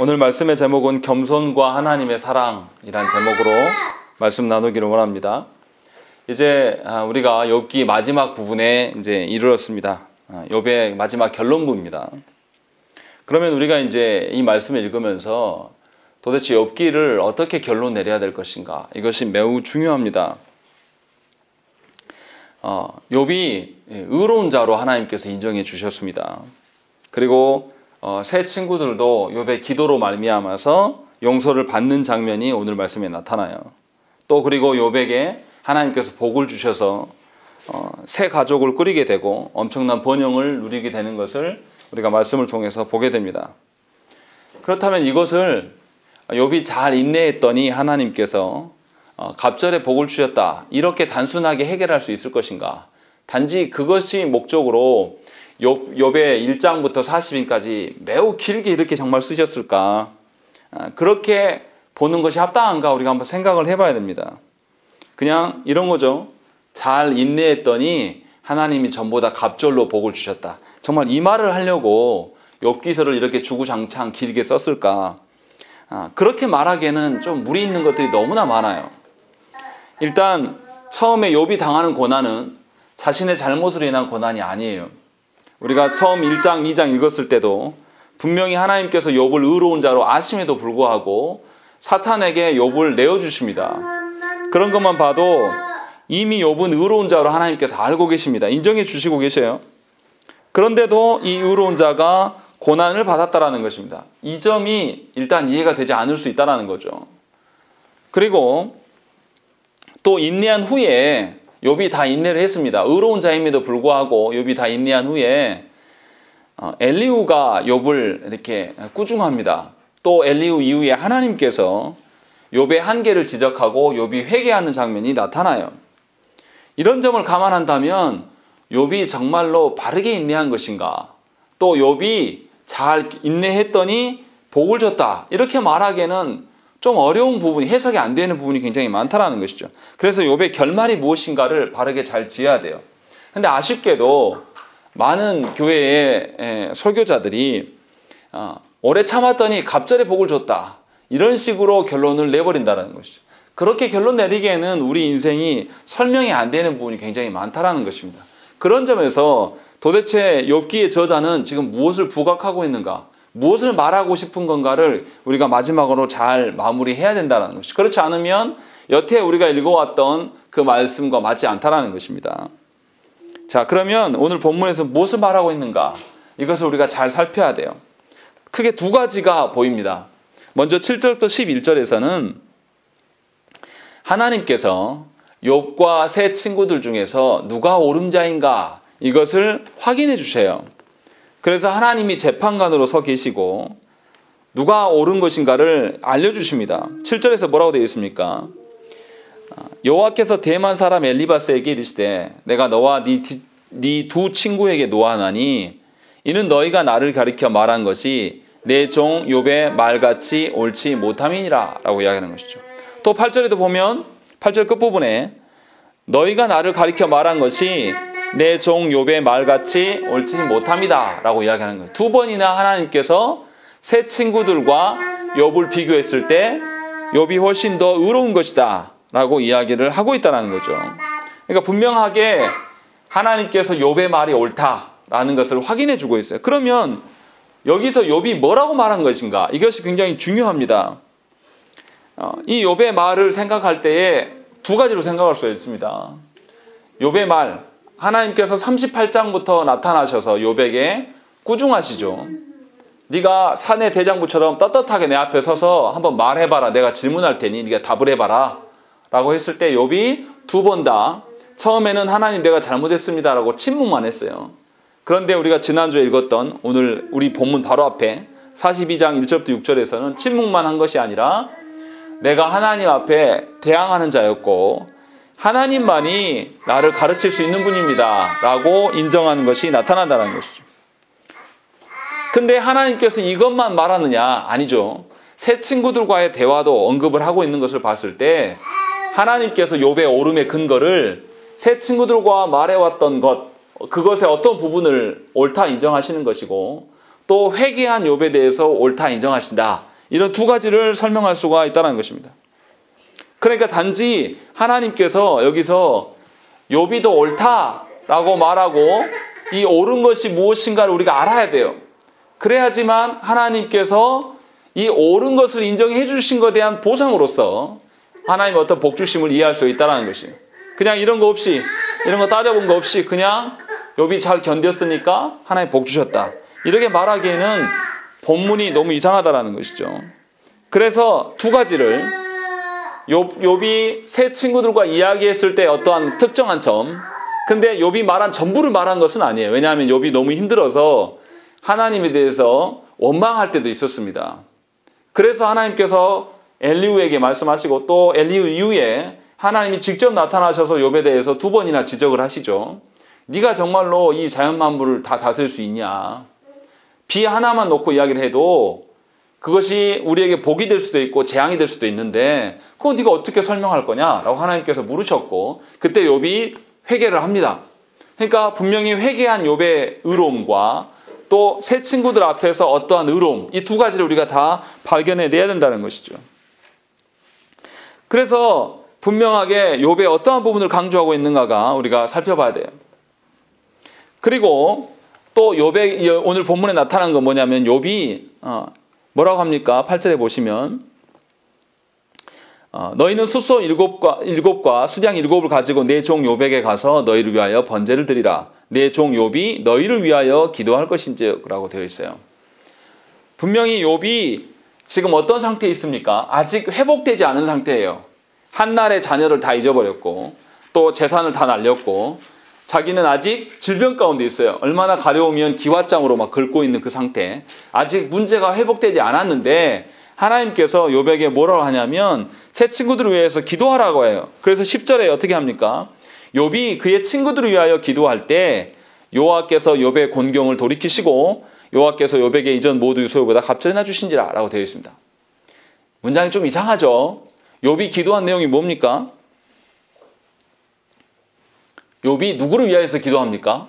오늘 말씀의 제목은 겸손과 하나님의 사랑이란 제목으로 말씀 나누기를 원합니다. 이제 우리가 욥기 마지막 부분에 이제 이르렀습니다. 욥의 마지막 결론부입니다. 그러면 우리가 이제 이 말씀을 읽으면서 도대체 욥기를 어떻게 결론 내려야 될 것인가? 이것이 매우 중요합니다. 욥이 의로운 자로 하나님께서 인정해 주셨습니다. 그리고 새 친구들도 욥의 기도로 말미암아서 용서를 받는 장면이 오늘 말씀에 나타나요. 또 그리고 욥에게 하나님께서 복을 주셔서 새 가족을 꾸리게 되고 엄청난 번영을 누리게 되는 것을 우리가 말씀을 통해서 보게 됩니다. 그렇다면 이것을 욥이 잘 인내했더니 하나님께서 갑절에 복을 주셨다, 이렇게 단순하게 해결할 수 있을 것인가? 단지 그것이 목적으로 욥의 1장부터 40인까지 매우 길게 이렇게 정말 쓰셨을까? 그렇게 보는 것이 합당한가? 우리가 한번 생각을 해봐야 됩니다. 그냥 이런 거죠. 잘 인내했더니 하나님이 전보다 갑절로 복을 주셨다. 정말 이 말을 하려고 욥기서를 이렇게 주구장창 길게 썼을까? 그렇게 말하기에는 좀 무리 있는 것들이 너무나 많아요. 일단 처음에 욥이 당하는 고난은 자신의 잘못으로 인한 고난이 아니에요. 우리가 처음 1장, 2장 읽었을 때도 분명히 하나님께서 욥을 의로운 자로 아심에도 불구하고 사탄에게 욥을 내어주십니다. 그런 것만 봐도 이미 욥은 의로운 자로 하나님께서 알고 계십니다. 인정해 주시고 계셔요. 그런데도 이 의로운 자가 고난을 받았다라는 것입니다. 이 점이 일단 이해가 되지 않을 수 있다는 거죠. 그리고 또 인내한 후에 욥이 다 인내를 했습니다. 의로운 자임에도 불구하고 욥이 다 인내한 후에 엘리후가 욥을 이렇게 꾸중합니다. 또 엘리후 이후에 하나님께서 욥의 한계를 지적하고 욥이 회개하는 장면이 나타나요. 이런 점을 감안한다면 욥이 정말로 바르게 인내한 것인가? 또 욥이 잘 인내했더니 복을 줬다, 이렇게 말하기에는 좀 어려운 부분이, 해석이 안 되는 부분이 굉장히 많다라는 것이죠. 그래서 욥의 결말이 무엇인가를 바르게 잘 지어야 돼요. 근데 아쉽게도 많은 교회의 설교자들이 오래 참았더니 갑절에 복을 줬다, 이런 식으로 결론을 내버린다는 것이죠. 그렇게 결론 내리기에는 우리 인생이 설명이 안 되는 부분이 굉장히 많다라는 것입니다. 그런 점에서 도대체 욥기의 저자는 지금 무엇을 부각하고 있는가, 무엇을 말하고 싶은 건가를 우리가 마지막으로 잘 마무리해야 된다는 것이죠. 그렇지 않으면 여태 우리가 읽어왔던 그 말씀과 맞지 않다라는 것입니다. 자, 그러면 오늘 본문에서 무엇을 말하고 있는가, 이것을 우리가 잘 살펴야 돼요. 크게 두 가지가 보입니다. 먼저 7절부터 11절에서는 하나님께서 욥과 세 친구들 중에서 누가 옳은 자인가, 이것을 확인해 주세요. 그래서 하나님이 재판관으로 서 계시고 누가 옳은 것인가를 알려주십니다. 7절에서 뭐라고 되어 있습니까? 여호와께서 대만 사람 엘리바스에게 이르시되 내가 너와 네 두 친구에게 노하나니 이는 너희가 나를 가리켜 말한 것이 내 종 욥의 말같이 옳지 못함이니라 라고 이야기하는 것이죠. 또 8절에도 보면 8절 끝부분에 너희가 나를 가리켜 말한 것이 내 종 욥의 말같이 옳지 못함이다 라고 이야기하는 거예요. 두 번이나 하나님께서 새 친구들과 욥을 비교했을 때 욥이 훨씬 더 의로운 것이다 라고 이야기를 하고 있다는 거죠. 그러니까 분명하게 하나님께서 욥의 말이 옳다라는 것을 확인해 주고 있어요. 그러면 여기서 욥이 뭐라고 말한 것인가, 이것이 굉장히 중요합니다. 이 욥의 말을 생각할 때에 두 가지로 생각할 수 있습니다. 욥의 말, 하나님께서 38장부터 나타나셔서 욥에게 꾸중하시죠. 네가 사내 대장부처럼 떳떳하게 내 앞에 서서 한번 말해봐라, 내가 질문할 테니 네가 답을 해봐라 라고 했을 때 욥이 두 번 다 처음에는 하나님 내가 잘못했습니다 라고 침묵만 했어요. 그런데 우리가 지난주에 읽었던 오늘 우리 본문 바로 앞에 42장 1절부터 6절에서는 침묵만 한 것이 아니라 내가 하나님 앞에 대항하는 자였고 하나님만이 나를 가르칠 수 있는 분입니다 라고 인정하는 것이 나타난다는 것이죠. 근데 하나님께서 이것만 말하느냐? 아니죠. 새 친구들과의 대화도 언급을 하고 있는 것을 봤을 때 하나님께서 욥의 옳음의 근거를 새 친구들과 말해왔던 것, 그것의 어떤 부분을 옳다 인정하시는 것이고 또 회개한 욥에 대해서 옳다 인정하신다, 이런 두 가지를 설명할 수가 있다는 것입니다. 그러니까 단지 하나님께서 여기서 욥이 더 옳다라고 말하고 이 옳은 것이 무엇인가를 우리가 알아야 돼요. 그래야지만 하나님께서 이 옳은 것을 인정해 주신 것에 대한 보상으로서 하나님의 어떤 복주심을 이해할 수 있다는 것이에요. 그냥 이런 거 없이, 이런 거 따져본 거 없이 그냥 욥이 잘 견뎠으니까 하나님 복 주셨다, 이렇게 말하기에는 본문이 너무 이상하다라는 것이죠. 그래서 두 가지를 욥이 세 친구들과 이야기했을 때 어떠한 특정한 점, 근데 욥이 말한 전부를 말한 것은 아니에요. 왜냐하면 욥이 너무 힘들어서 하나님에 대해서 원망할 때도 있었습니다. 그래서 하나님께서 엘리후에게 말씀하시고 또 엘리후 이후에 하나님이 직접 나타나셔서 욥에 대해서 두 번이나 지적을 하시죠. 네가 정말로 이 자연 만물을 다 다스릴 수 있냐? 비 하나만 놓고 이야기를 해도 그것이 우리에게 복이 될 수도 있고 재앙이 될 수도 있는데 그건 네가 어떻게 설명할 거냐? 라고 하나님께서 물으셨고 그때 욥이 회개를 합니다. 그러니까 분명히 회개한 욥의 의로움과 또 새 친구들 앞에서 어떠한 의로움, 이 두 가지를 우리가 다 발견해내야 된다는 것이죠. 그래서 분명하게 욥의 어떠한 부분을 강조하고 있는가가 우리가 살펴봐야 돼요. 그리고 또 욥의 오늘 본문에 나타난 건 뭐냐면 욥이 뭐라고 합니까? 8절에 보시면 너희는 숫소 7과 수량 7을 가지고 내 종 욥에게 가서 너희를 위하여 번제를 드리라. 내 종 욥이 너희를 위하여 기도할 것인지 라고 되어 있어요. 분명히 욥이 지금 어떤 상태에 있습니까? 아직 회복되지 않은 상태예요. 한날의 자녀를 다 잊어버렸고 또 재산을 다 날렸고 자기는 아직 질병 가운데 있어요. 얼마나 가려우면 기왓장으로 막 긁고 있는 그 상태. 아직 문제가 회복되지 않았는데 하나님께서 욥에게 뭐라고 하냐면 새 친구들을 위해서 기도하라고 해요. 그래서 10절에 어떻게 합니까? 욥이 그의 친구들을 위하여 기도할 때 여호와께서 욥의 곤경을 돌이키시고 여호와께서 욥에게 이전 모두의 소유보다 갑절이나 주신지라 라고 되어 있습니다. 문장이 좀 이상하죠? 욥이 기도한 내용이 뭡니까? 욥이 누구를 위하여서 기도합니까?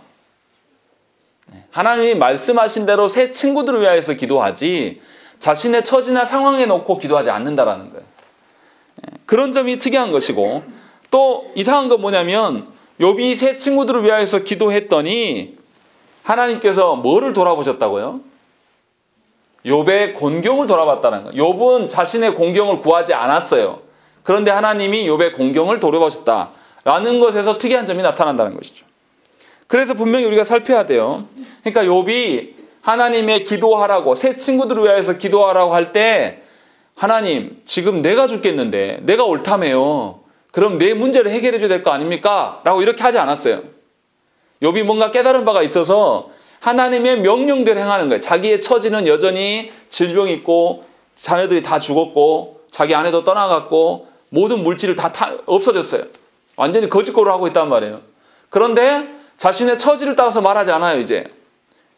하나님이 말씀하신 대로 새 친구들을 위하여서 기도하지 자신의 처지나 상황에 놓고 기도하지 않는다라는 거예요. 그런 점이 특이한 것이고 또 이상한 건 뭐냐면 욥이 새 친구들을 위하여서 기도했더니 하나님께서 뭐를 돌아보셨다고요? 욥의 곤경을 돌아봤다는 거예요. 욥은 자신의 곤경을 구하지 않았어요. 그런데 하나님이 욥의 곤경을 돌아보셨다라는 것에서 특이한 점이 나타난다는 것이죠. 그래서 분명히 우리가 살펴야 돼요. 그러니까 욥이 하나님의 기도하라고 새 친구들을 위하여서 기도하라고 할 때 하나님 지금 내가 죽겠는데 내가 옳다며요. 그럼 내 문제를 해결해 줘야 될 거 아닙니까? 라고 이렇게 하지 않았어요. 욥이 뭔가 깨달은 바가 있어서 하나님의 명령대로 행하는 거예요. 자기의 처지는 여전히 질병이 있고 자녀들이 다 죽었고 자기 아내도 떠나갔고 모든 물질을 다 없어졌어요. 완전히 거짓고를 하고 있단 말이에요. 그런데 자신의 처지를 따라서 말하지 않아요. 이제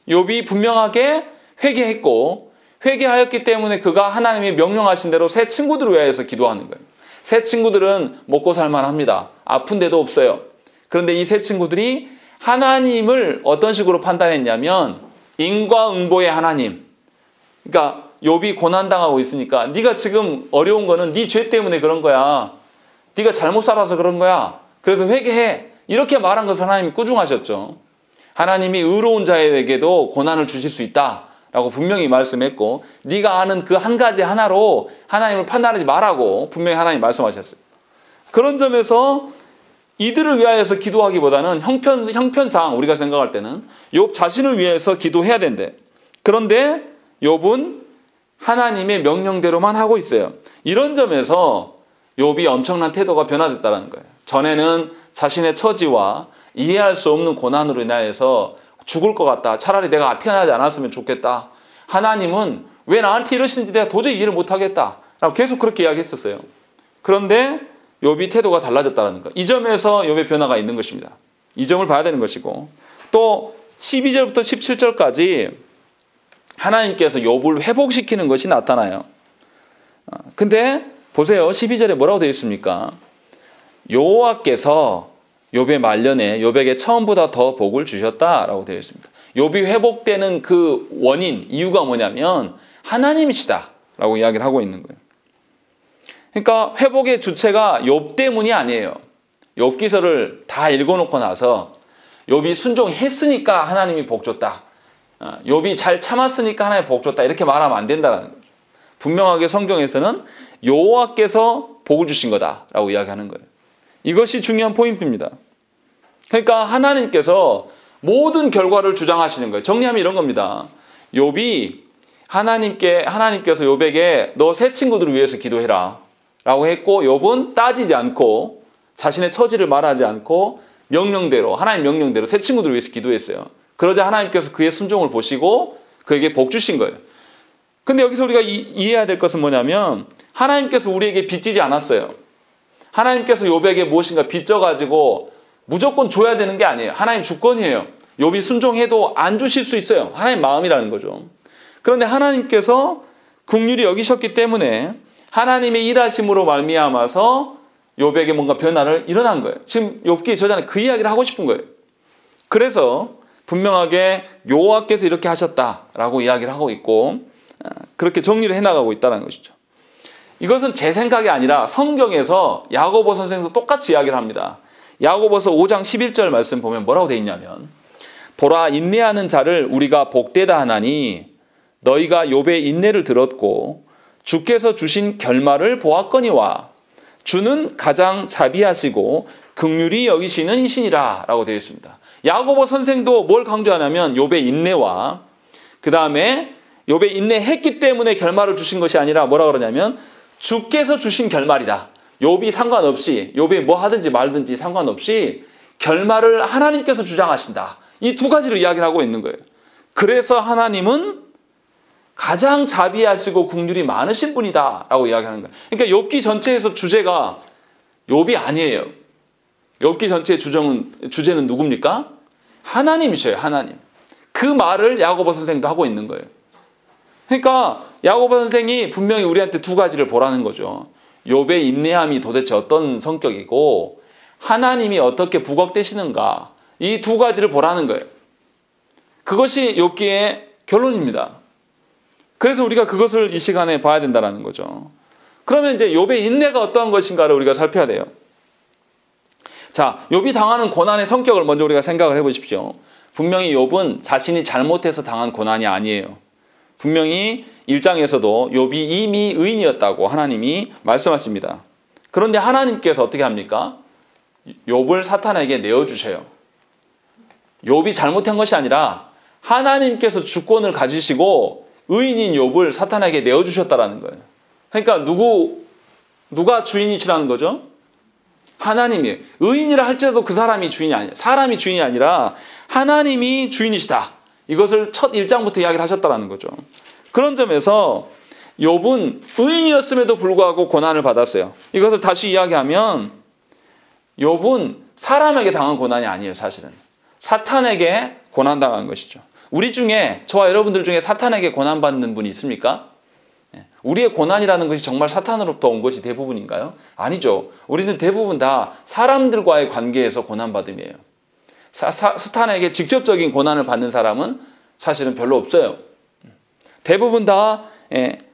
욥이 분명하게 회개했고 회개하였기 때문에 그가 하나님이 명령하신 대로 새 친구들을 위하여서 기도하는 거예요. 새 친구들은 먹고 살만합니다. 아픈 데도 없어요. 그런데 이 새 친구들이 하나님을 어떤 식으로 판단했냐면 인과응보의 하나님. 그러니까 욥이 고난당하고 있으니까 네가 지금 어려운 거는 네 죄 때문에 그런 거야. 네가 잘못 살아서 그런 거야. 그래서 회개해. 이렇게 말한 것을 하나님이 꾸중하셨죠. 하나님이 의로운 자에게도 고난을 주실 수 있다라고 분명히 말씀했고 네가 아는 그 한 가지 하나로 하나님을 판단하지 말라고 분명히 하나님이 말씀하셨어요. 그런 점에서 이들을 위하여서 기도하기보다는 형편상 우리가 생각할 때는 욥 자신을 위해서 기도해야 된대. 그런데 욥은 하나님의 명령대로만 하고 있어요. 이런 점에서 욥이 엄청난 태도가 변화됐다는 거예요. 전에는 자신의 처지와 이해할 수 없는 고난으로 인하여서 죽을 것 같다. 차라리 내가 태어나지 않았으면 좋겠다. 하나님은 왜 나한테 이러시는지 내가 도저히 이해를 못하겠다. 라고 계속 그렇게 이야기했었어요. 그런데 욥이 태도가 달라졌다는 거. 이 점에서 욥의 변화가 있는 것입니다. 이 점을 봐야 되는 것이고 또 12절부터 17절까지 하나님께서 욥을 회복시키는 것이 나타나요. 근데 보세요. 12절에 뭐라고 되어 있습니까? 여호와께서 욥의 말년에 욥에게 처음보다 더 복을 주셨다라고 되어 있습니다. 욥이 회복되는 그 원인, 이유가 뭐냐면 하나님이시다라고 라고 이야기를 하고 있는 거예요. 그러니까 회복의 주체가 욥 때문이 아니에요. 욥기서를 다 읽어놓고 나서 욥이 순종했으니까 하나님이 복 줬다. 욥이 잘 참았으니까 하나님이 복 줬다. 이렇게 말하면 안 된다는 거죠. 분명하게 성경에서는 여호와께서 복을 주신 거다라고 이야기하는 거예요. 이것이 중요한 포인트입니다. 그러니까 하나님께서 모든 결과를 주장하시는 거예요. 정리하면 이런 겁니다. 욥이 하나님께서 욥에게 너 새 친구들을 위해서 기도해라 라고 했고, 욥은 따지지 않고 자신의 처지를 말하지 않고 하나님 명령대로 새 친구들을 위해서 기도했어요. 그러자 하나님께서 그의 순종을 보시고 그에게 복 주신 거예요. 근데 여기서 우리가 이해해야 될 것은 뭐냐면, 하나님께서 우리에게 빚지지 않았어요. 하나님께서 욥에게 무엇인가 빚져가지고 무조건 줘야 되는 게 아니에요. 하나님 주권이에요. 욥이 순종해도 안 주실 수 있어요. 하나님 마음이라는 거죠. 그런데 하나님께서 긍휼히 여기셨기 때문에 하나님의 일하심으로 말미암아서 욥에게 뭔가 변화를 일어난 거예요. 지금 욥기 저자는 그 이야기를 하고 싶은 거예요. 그래서 분명하게 여호와께서 이렇게 하셨다라고 이야기를 하고 있고, 그렇게 정리를 해나가고 있다는 것이죠. 이것은 제 생각이 아니라 성경에서 야고보 선생도 똑같이 이야기를 합니다. 야고보서 5장 11절 말씀 보면 뭐라고 되어 있냐면, 보라, 인내하는 자를 우리가 복되다 하나니 너희가 욥의 인내를 들었고 주께서 주신 결말을 보았거니와 주는 가장 자비하시고 긍휼히 여기시는 이시니라 라고 되어 있습니다. 야고보 선생도 뭘 강조하냐면 욥의 인내와, 그 다음에 욥의 인내했기 때문에 결말을 주신 것이 아니라 뭐라 그러냐면 주께서 주신 결말이다. 욥이 상관없이, 욥이 뭐 하든지 말든지 상관없이 결말을 하나님께서 주장하신다. 이 두 가지를 이야기를 하고 있는 거예요. 그래서 하나님은 가장 자비하시고 긍휼이 많으신 분이다 라고 이야기하는 거예요. 그러니까 욥기 전체에서 주제가 욥이 아니에요. 욥기 전체의 주제는 누굽니까? 하나님이셔요. 하나님. 그 말을 야고보 선생도 하고 있는 거예요. 그러니까 야고보 선생이 분명히 우리한테 두 가지를 보라는 거죠. 욥의 인내함이 도대체 어떤 성격이고 하나님이 어떻게 부각되시는가, 이 두 가지를 보라는 거예요. 그것이 욥기의 결론입니다. 그래서 우리가 그것을 이 시간에 봐야 된다는 거죠. 그러면 이제 욥의 인내가 어떠한 것인가를 우리가 살펴야 돼요. 자, 욥이 당하는 고난의 성격을 먼저 우리가 생각을 해보십시오. 분명히 욥은 자신이 잘못해서 당한 고난이 아니에요. 분명히 1장에서도 욥이 이미 의인이었다고 하나님이 말씀하십니다. 그런데 하나님께서 어떻게 합니까? 욥을 사탄에게 내어주셔요. 욥이 잘못한 것이 아니라 하나님께서 주권을 가지시고 의인인 욥을 사탄에게 내어주셨다라는 거예요. 그러니까 누가 주인이시라는 거죠? 하나님이에요. 의인이라 할지라도 그 사람이 주인이 아니에요. 사람이 주인이 아니라 하나님이 주인이시다. 이것을 첫 1장부터 이야기를 하셨다는 거죠. 그런 점에서 욥은 의인이었음에도 불구하고 고난을 받았어요. 이것을 다시 이야기하면 욥은 사람에게 당한 고난이 아니에요. 사실은 사탄에게 고난당한 것이죠. 우리 중에, 저와 여러분들 중에 사탄에게 고난받는 분이 있습니까? 우리의 고난이라는 것이 정말 사탄으로부터 온 것이 대부분인가요? 아니죠. 우리는 대부분 다 사람들과의 관계에서 고난받음이에요. 사탄에게 직접적인 고난을 받는 사람은 사실은 별로 없어요. 대부분 다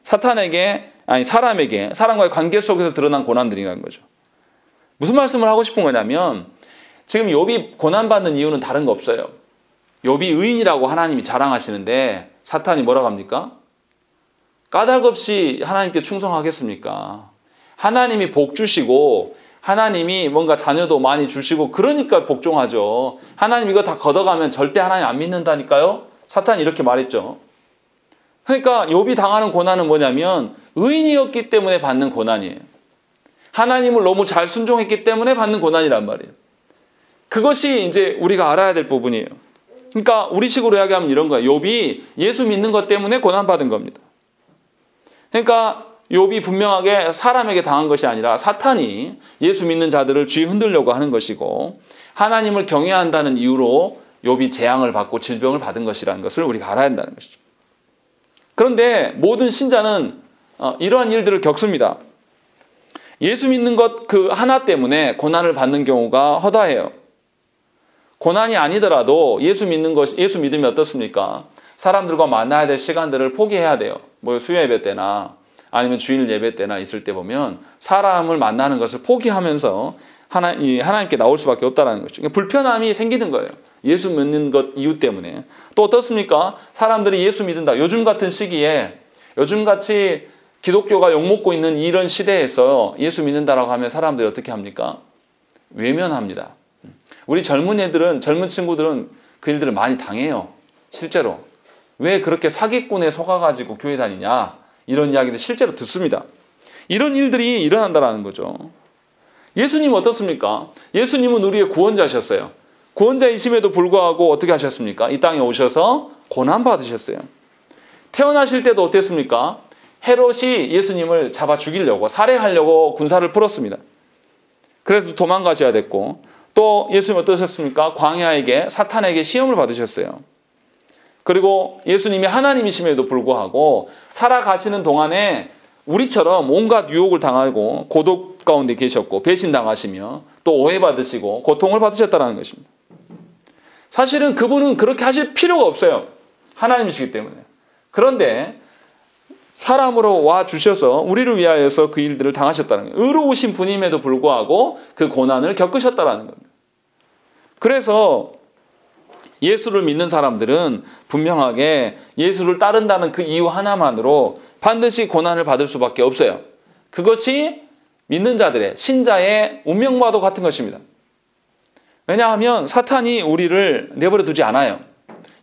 사람에게, 사람과의 관계 속에서 드러난 고난들이라는 거죠. 무슨 말씀을 하고 싶은 거냐면, 지금 욥이 고난받는 이유는 다른 거 없어요. 욥이 의인이라고 하나님이 자랑하시는데 사탄이 뭐라고 합니까? 까닭없이 하나님께 충성하겠습니까? 하나님이 복 주시고 하나님이 뭔가 자녀도 많이 주시고 그러니까 복종하죠. 하나님 이거 다 걷어가면 절대 하나님 안 믿는다니까요? 사탄이 이렇게 말했죠. 그러니까 욥이 당하는 고난은 뭐냐면 의인이었기 때문에 받는 고난이에요. 하나님을 너무 잘 순종했기 때문에 받는 고난이란 말이에요. 그것이 이제 우리가 알아야 될 부분이에요. 그러니까 우리식으로 이야기하면 이런 거예요. 욥이 예수 믿는 것 때문에 고난받은 겁니다. 그러니까 욥이 분명하게 사람에게 당한 것이 아니라 사탄이 예수 믿는 자들을 쥐 흔들려고 하는 것이고, 하나님을 경외한다는 이유로 욥이 재앙을 받고 질병을 받은 것이라는 것을 우리가 알아야 한다는 것이죠. 그런데 모든 신자는 이러한 일들을 겪습니다. 예수 믿는 것 그 하나 때문에 고난을 받는 경우가 허다해요. 고난이 아니더라도 예수 믿으면 어떻습니까? 사람들과 만나야 될 시간들을 포기해야 돼요. 뭐 수요 예배 때나 아니면 주일 예배 때나 있을 때 보면 사람을 만나는 것을 포기하면서 하나님께 나올 수밖에 없다는 거죠. 그러니까 불편함이 생기는 거예요. 예수 믿는 것 이유 때문에. 또 어떻습니까? 사람들이 예수 믿는다. 요즘 같은 시기에, 요즘같이 기독교가 욕먹고 있는 이런 시대에서 예수 믿는다라고 하면 사람들이 어떻게 합니까? 외면합니다. 우리 젊은 친구들은 그 일들을 많이 당해요. 실제로. 왜 그렇게 사기꾼에 속아가지고 교회 다니냐? 이런 이야기를 실제로 듣습니다. 이런 일들이 일어난다는 거죠. 예수님 어떻습니까? 예수님은 우리의 구원자셨어요. 구원자이심에도 불구하고 어떻게 하셨습니까? 이 땅에 오셔서 고난받으셨어요. 태어나실 때도 어땠습니까? 헤롯이 예수님을 잡아 죽이려고, 살해하려고 군사를 풀었습니다. 그래서 도망가셔야 됐고, 또 예수님 어떠셨습니까? 광야에게, 사탄에게 시험을 받으셨어요. 그리고 예수님이 하나님이심에도 불구하고 살아가시는 동안에 우리처럼 온갖 유혹을 당하고 고독 가운데 계셨고 배신당하시며 또 오해받으시고 고통을 받으셨다는 것입니다. 사실은 그분은 그렇게 하실 필요가 없어요. 하나님이시기 때문에. 그런데 사람으로 와 주셔서 우리를 위하여서 그 일들을 당하셨다는 거예요. 의로우신 분임에도 불구하고 그 고난을 겪으셨다는 겁니다. 그래서 예수를 믿는 사람들은 분명하게 예수를 따른다는 그 이유 하나만으로 반드시 고난을 받을 수밖에 없어요. 그것이 믿는 자들의, 신자의 운명과도 같은 것입니다. 왜냐하면 사탄이 우리를 내버려 두지 않아요.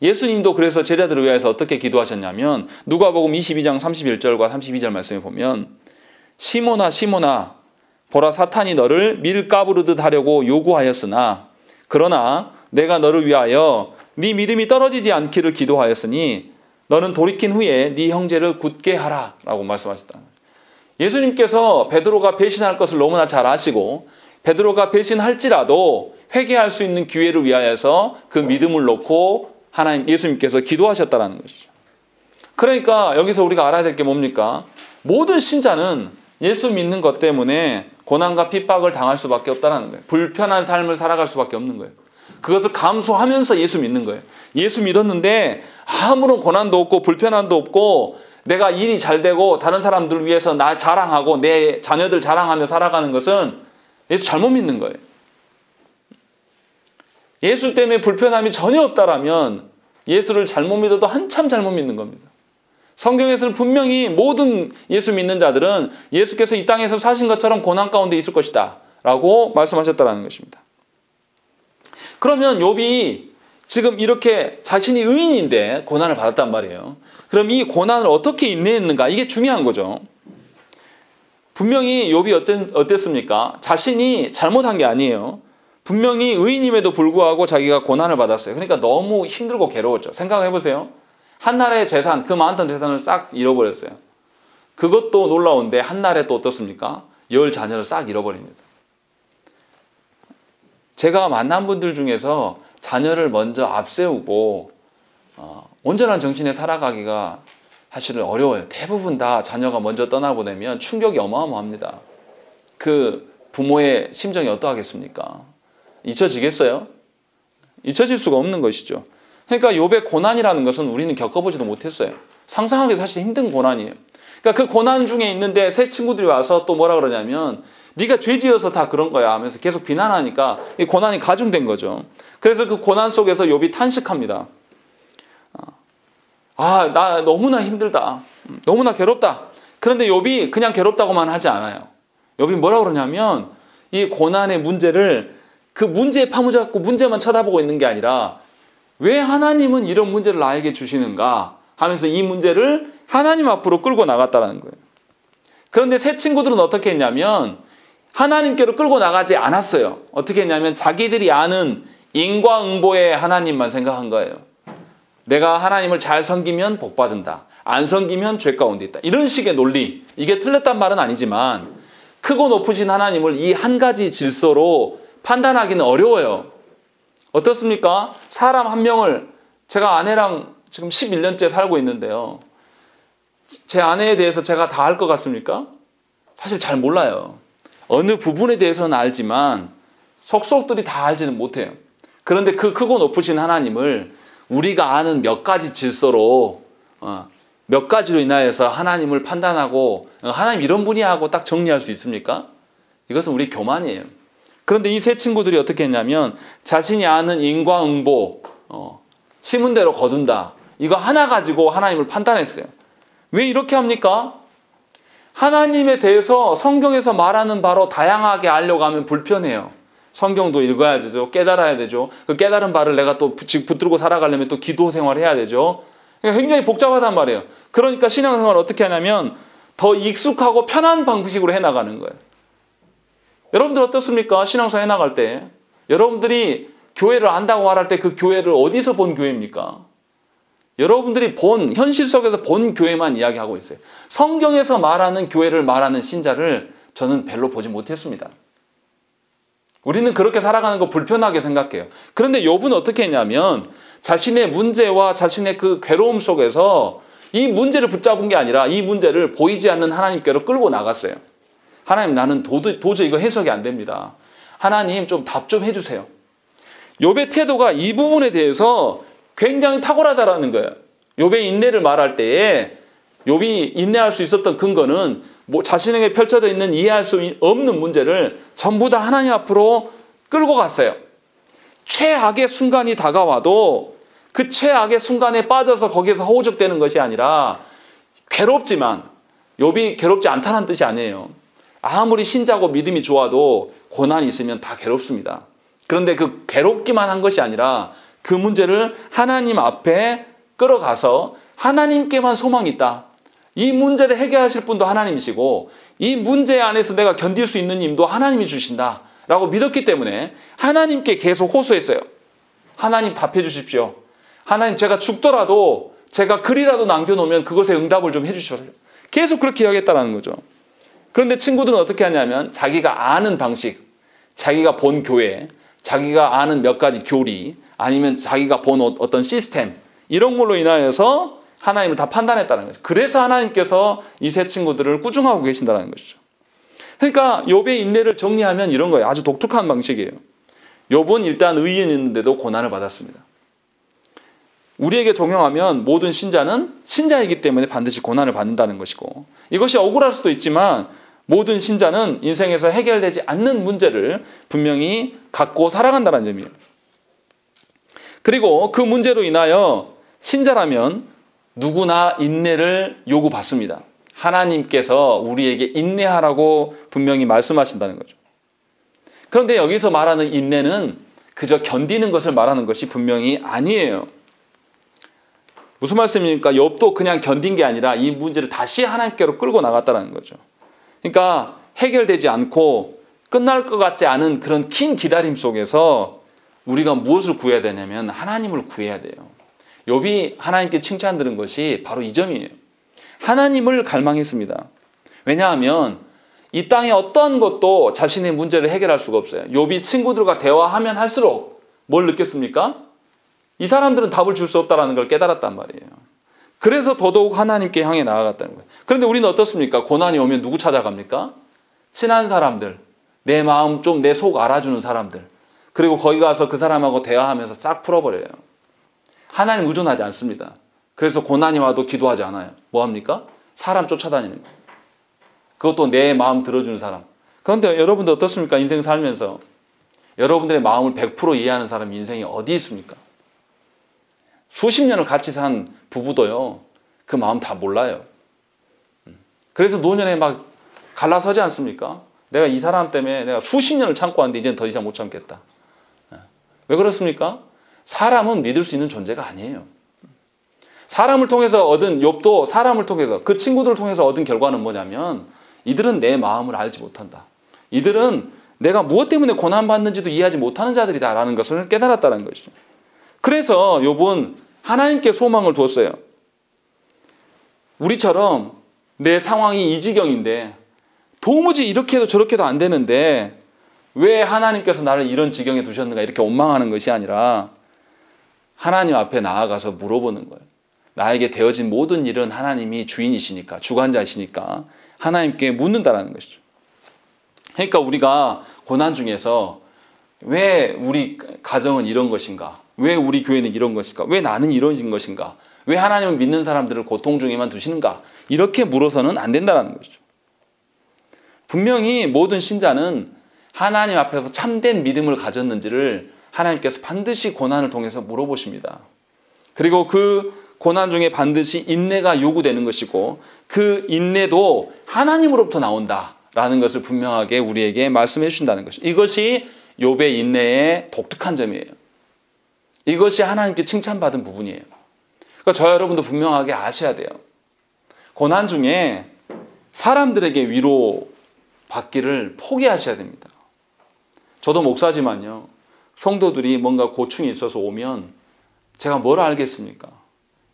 예수님도 그래서 제자들을 위해서 어떻게 기도하셨냐면 누가복음 22장 31절과 32절 말씀에 보면 시몬아 시몬아 보라 사탄이 너를 밀가부르듯 하려고 요구하였으나 그러나 내가 너를 위하여 네 믿음이 떨어지지 않기를 기도하였으니 너는 돌이킨 후에 네 형제를 굳게 하라 라고 말씀하셨다. 예수님께서 베드로가 배신할 것을 너무나 잘 아시고 베드로가 배신할지라도 회개할 수 있는 기회를 위하여서 그 믿음을 놓고 예수님께서 기도하셨다는 것이죠. 그러니까 여기서 우리가 알아야 될 게 뭡니까? 모든 신자는 예수 믿는 것 때문에 고난과 핍박을 당할 수밖에 없다는 거예요. 불편한 삶을 살아갈 수밖에 없는 거예요. 그것을 감수하면서 예수 믿는 거예요. 예수 믿었는데 아무런 고난도 없고 불편함도 없고 내가 일이 잘 되고 다른 사람들을 위해서 나 자랑하고 내 자녀들 자랑하며 살아가는 것은 예수 잘못 믿는 거예요. 예수 때문에 불편함이 전혀 없다라면 예수를 잘못 믿어도 한참 잘못 믿는 겁니다. 성경에서는 분명히 모든 예수 믿는 자들은 예수께서 이 땅에서 사신 것처럼 고난 가운데 있을 것이다 라고 말씀하셨다는 것입니다. 그러면 욥이 지금 이렇게 자신이 의인인데 고난을 받았단 말이에요. 그럼 이 고난을 어떻게 인내했는가? 이게 중요한 거죠. 분명히 욥이 어땠습니까? 자신이 잘못한 게 아니에요. 분명히 의인임에도 불구하고 자기가 고난을 받았어요. 그러니까 너무 힘들고 괴로웠죠. 생각해 보세요. 한나라의 재산, 그 많던 재산을 싹 잃어버렸어요. 그것도 놀라운데 한날에 또 어떻습니까? 10자녀를 싹 잃어버립니다. 제가 만난 분들 중에서 자녀를 먼저 앞세우고 온전한 정신에 살아가기가 사실은 어려워요. 대부분 다 자녀가 먼저 떠나보내면 충격이 어마어마합니다. 그 부모의 심정이 어떠하겠습니까? 잊혀지겠어요? 잊혀질 수가 없는 것이죠. 그러니까 욥의 고난이라는 것은 우리는 겪어보지도 못했어요. 상상하기 사실 힘든 고난이에요. 그러니까 그 고난 중에 있는데 새 친구들이 와서 또 뭐라 그러냐면 네가 죄지어서 다 그런 거야 하면서 계속 비난하니까 이 고난이 가중된 거죠. 그래서 그 고난 속에서 욥이 탄식합니다. 나 너무나 힘들다. 너무나 괴롭다. 그런데 욥이 그냥 괴롭다고만 하지 않아요. 욥이 뭐라 그러냐면 이 고난의 문제를 그 문제에 파묻혀갖고 문제만 쳐다보고 있는 게 아니라 왜 하나님은 이런 문제를 나에게 주시는가 하면서 이 문제를 하나님 앞으로 끌고 나갔다는 거예요. 그런데 새 친구들은 어떻게 했냐면 하나님께로 끌고 나가지 않았어요. 어떻게 했냐면 자기들이 아는 인과응보의 하나님만 생각한 거예요. 내가 하나님을 잘 섬기면 복받는다. 안 섬기면 죄 가운데 있다. 이런 식의 논리. 이게 틀렸단 말은 아니지만 크고 높으신 하나님을 이 한 가지 질서로 판단하기는 어려워요. 어떻습니까? 사람 한 명을 제가 아내랑 지금 11년째 살고 있는데요. 제 아내에 대해서 제가 다 알 것 같습니까? 사실 잘 몰라요. 어느 부분에 대해서는 알지만 속속들이 다 알지는 못해요. 그런데 그 크고 높으신 하나님을 우리가 아는 몇 가지 질서로 몇 가지로 인하여서 하나님을 판단하고 하나님 이런 분이야 하고 딱 정리할 수 있습니까? 이것은 우리 교만이에요. 그런데 이 세 친구들이 어떻게 했냐면 자신이 아는 인과응보, 심은 대로 거둔다. 이거 하나 가지고 하나님을 판단했어요. 왜 이렇게 합니까? 하나님에 대해서 성경에서 말하는 바로 다양하게 알려고 하면 불편해요. 성경도 읽어야 되죠. 깨달아야 되죠. 그 깨달은 바를 내가 또 붙들고 살아가려면 또 기도 생활을 해야 되죠. 굉장히 복잡하단 말이에요. 그러니까 신앙생활을 어떻게 하냐면 더 익숙하고 편한 방식으로 해나가는 거예요. 여러분들 어떻습니까? 신앙생활 해나갈 때. 여러분들이 교회를 안다고 말할 때 그 교회를 어디서 본 교회입니까? 여러분들이 현실 속에서 본 교회만 이야기하고 있어요. 성경에서 말하는 교회를 말하는 신자를 저는 별로 보지 못했습니다. 우리는 그렇게 살아가는 거 불편하게 생각해요. 그런데 욥은 어떻게 했냐면 자신의 문제와 자신의 그 괴로움 속에서 이 문제를 붙잡은 게 아니라 이 문제를 보이지 않는 하나님께로 끌고 나갔어요. 하나님, 나는 도저히 이거 해석이 안 됩니다. 하나님 좀 답 좀 해주세요. 욥의 태도가 이 부분에 대해서 굉장히 탁월하다라는 거예요. 욥의 인내를 말할 때에 욥이 인내할 수 있었던 근거는 자신에게 펼쳐져 있는 이해할 수 없는 문제를 전부 다 하나님 앞으로 끌고 갔어요. 최악의 순간이 다가와도 그 최악의 순간에 빠져서 거기에서 허우적대는 것이 아니라 괴롭지만, 욥이 괴롭지 않다는 뜻이 아니에요. 아무리 신자고 믿음이 좋아도 고난이 있으면 다 괴롭습니다. 그런데 그 괴롭기만 한 것이 아니라 그 문제를 하나님 앞에 끌어가서 하나님께만 소망이 있다. 이 문제를 해결하실 분도 하나님이시고 이 문제 안에서 내가 견딜 수 있는 힘도 하나님이 주신다 라고 믿었기 때문에 하나님께 계속 호소했어요. 하나님 답해 주십시오. 하나님, 제가 죽더라도 제가 글이라도 남겨놓으면 그것에 응답을 좀 해주십시오. 계속 그렇게 이야기했다는 거죠. 그런데 친구들은 어떻게 하냐면 자기가 아는 방식, 자기가 본 교회, 자기가 아는 몇 가지 교리, 아니면 자기가 본 어떤 시스템, 이런 걸로 인하여서 하나님을 다 판단했다는 거죠. 그래서 하나님께서 이 세 친구들을 꾸중하고 계신다는 것이죠. 그러니까 욥의 인내를 정리하면 이런 거예요. 아주 독특한 방식이에요. 욥은 일단 의인이었는데도 고난을 받았습니다. 우리에게 적용하면 모든 신자는 신자이기 때문에 반드시 고난을 받는다는 것이고, 이것이 억울할 수도 있지만 모든 신자는 인생에서 해결되지 않는 문제를 분명히 갖고 살아간다는 점이에요. 그리고 그 문제로 인하여 신자라면 누구나 인내를 요구받습니다. 하나님께서 우리에게 인내하라고 분명히 말씀하신다는 거죠. 그런데 여기서 말하는 인내는 그저 견디는 것을 말하는 것이 분명히 아니에요. 무슨 말씀입니까? 욥도 그냥 견딘 게 아니라 이 문제를 다시 하나님께로 끌고 나갔다는 거죠. 그러니까 해결되지 않고 끝날 것 같지 않은 그런 긴 기다림 속에서 우리가 무엇을 구해야 되냐면 하나님을 구해야 돼요. 욥이 하나님께 칭찬 들은 것이 바로 이 점이에요. 하나님을 갈망했습니다. 왜냐하면 이 땅의 어떤 것도 자신의 문제를 해결할 수가 없어요. 욥이 친구들과 대화하면 할수록 뭘 느꼈습니까? 이 사람들은 답을 줄 수 없다는 걸 깨달았단 말이에요. 그래서 더더욱 하나님께 향해 나아갔다는 거예요. 그런데 우리는 어떻습니까? 고난이 오면 누구 찾아갑니까? 친한 사람들, 내 마음 좀 내 속 알아주는 사람들, 그리고 거기 가서 그 사람하고 대화하면서 싹 풀어버려요. 하나님 의존하지 않습니다. 그래서 고난이 와도 기도하지 않아요. 뭐합니까? 사람 쫓아다니는 거예요. 그것도 내 마음 들어주는 사람. 그런데 여러분들 어떻습니까? 인생 살면서 여러분들의 마음을 100% 이해하는 사람이 인생에 어디 있습니까? 수십 년을 같이 산 부부도요, 그 마음 다 몰라요. 그래서 노년에 막 갈라서지 않습니까? 내가 이 사람 때문에 내가 수십 년을 참고 왔는데 이제는 더 이상 못 참겠다. 왜 그렇습니까? 사람은 믿을 수 있는 존재가 아니에요. 사람을 통해서 얻은, 욥도 사람을 통해서, 그 친구들을 통해서 얻은 결과는 뭐냐면 이들은 내 마음을 알지 못한다. 이들은 내가 무엇 때문에 고난받는지도 이해하지 못하는 자들이다라는 것을 깨달았다는 것이죠. 그래서 욥은 하나님께 소망을 두었어요. 우리처럼 내 상황이 이 지경인데 도무지 이렇게 해도 저렇게 해도 안 되는데 왜 하나님께서 나를 이런 지경에 두셨는가 이렇게 원망하는 것이 아니라 하나님 앞에 나아가서 물어보는 거예요. 나에게 되어진 모든 일은 하나님이 주인이시니까, 주관자이시니까 하나님께 묻는다라는 것이죠. 그러니까 우리가 고난 중에서 왜 우리 가정은 이런 것인가? 왜 우리 교회는 이런 것인가? 왜 나는 이런 것인가? 왜 하나님을 믿는 사람들을 고통 중에만 두시는가? 이렇게 물어서는 안 된다는 것이죠. 분명히 모든 신자는 하나님 앞에서 참된 믿음을 가졌는지를 하나님께서 반드시 고난을 통해서 물어보십니다. 그리고 그 고난 중에 반드시 인내가 요구되는 것이고 그 인내도 하나님으로부터 나온다라는 것을 분명하게 우리에게 말씀해 주신다는 것이죠. 이것이 욥의 인내의 독특한 점이에요. 이것이 하나님께 칭찬받은 부분이에요. 그러니까 저와 여러분도 분명하게 아셔야 돼요. 고난 중에 사람들에게 위로 받기를 포기하셔야 됩니다. 저도 목사지만요. 성도들이 뭔가 고충이 있어서 오면 제가 뭘 알겠습니까?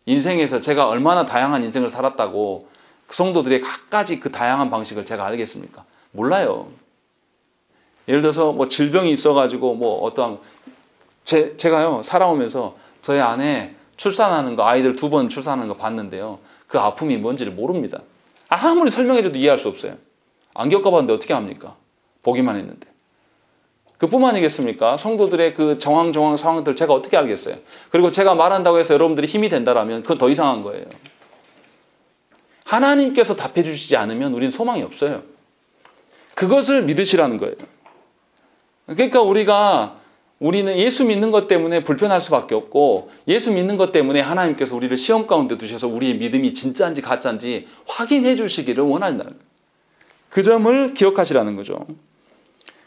인생에서 제가 얼마나 다양한 인생을 살았다고 그 성도들의 각가지 그 다양한 방식을 제가 알겠습니까? 몰라요. 예를 들어서 뭐 질병이 있어가지고 뭐 어떠한 제가요 살아오면서 저희 아내 출산하는 거 아이들 2번 출산하는 거 봤는데요. 그 아픔이 뭔지를 모릅니다. 아무리 설명해줘도 이해할 수 없어요. 안 겪어봤는데 어떻게 합니까? 보기만 했는데. 그뿐만 아니겠습니까? 성도들의 그 정황 상황들 제가 어떻게 알겠어요? 그리고 제가 말한다고 해서 여러분들이 힘이 된다라면 그건 더 이상한 거예요. 하나님께서 답해 주시지 않으면 우리는 소망이 없어요. 그것을 믿으시라는 거예요. 그러니까 우리는 예수 믿는 것 때문에 불편할 수밖에 없고 예수 믿는 것 때문에 하나님께서 우리를 시험 가운데 두셔서 우리의 믿음이 진짜인지 가짜인지 확인해 주시기를 원한다는 거예요. 그 점을 기억하시라는 거죠.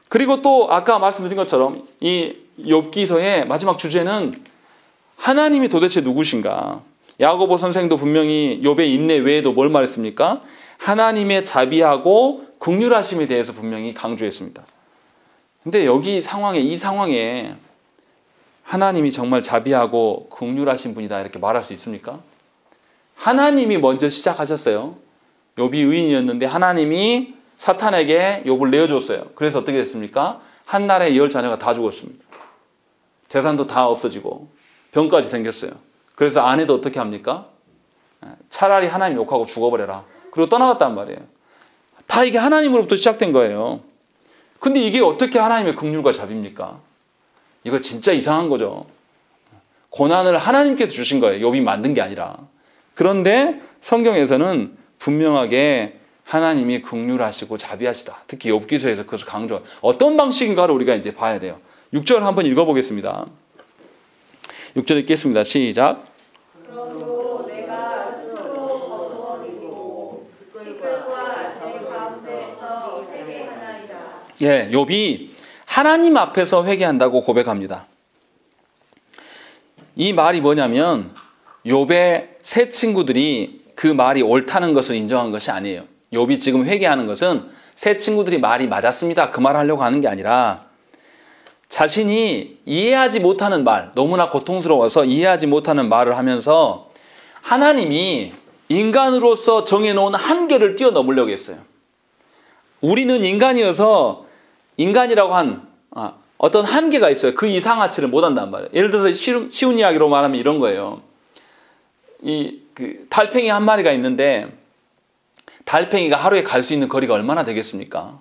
그리고 또 아까 말씀드린 것처럼 이 욥기서의 마지막 주제는 하나님이 도대체 누구신가? 야고보 선생도 분명히 욥의 인내 외에도 뭘 말했습니까? 하나님의 자비하고 긍휼하심에 대해서 분명히 강조했습니다. 근데 이 상황에 하나님이 정말 자비하고 긍휼하신 분이다 이렇게 말할 수 있습니까? 하나님이 먼저 시작하셨어요. 욥이 의인이었는데 하나님이 사탄에게 욥을 내어줬어요. 그래서 어떻게 됐습니까? 한날에 10자녀가 다 죽었습니다. 재산도 다 없어지고 병까지 생겼어요. 그래서 아내도 어떻게 합니까? 차라리 하나님 욕하고 죽어버려라. 그리고 떠나갔단 말이에요. 다 이게 하나님으로부터 시작된 거예요. 근데 이게 어떻게 하나님의 긍휼과 자비입니까? 이거 진짜 이상한 거죠. 고난을 하나님께서 주신 거예요. 욥이 만든 게 아니라. 그런데 성경에서는 분명하게 하나님이 긍휼하시고 자비하시다. 특히 욥기서에서 그것을 강조. 어떤 방식인가를 우리가 이제 봐야 돼요. 6절 한번 읽어보겠습니다. 6절 읽겠습니다. 시작. 그러므로 내가 스스로 거두어들이고 티끌과 제 가운데에서 회개하나이다. 예, 욥이 하나님 앞에서 회개한다고 고백합니다. 이 말이 뭐냐면 욥의 세 친구들이 그 말이 옳다는 것을 인정한 것이 아니에요. 욥이 지금 회개하는 것은 세 친구들이 말이 맞았습니다. 그 말을 하려고 하는 게 아니라 자신이 이해하지 못하는 말, 너무나 고통스러워서 이해하지 못하는 말을 하면서 하나님이 인간으로서 정해놓은 한계를 뛰어넘으려고 했어요. 우리는 인간이어서 인간이라고 한 어떤 한계가 있어요. 그 이상하치를 못한단 말이에요. 예를 들어서 쉬운 이야기로 말하면 이런 거예요. 달팽이 한 마리가 있는데 달팽이가 하루에 갈 수 있는 거리가 얼마나 되겠습니까?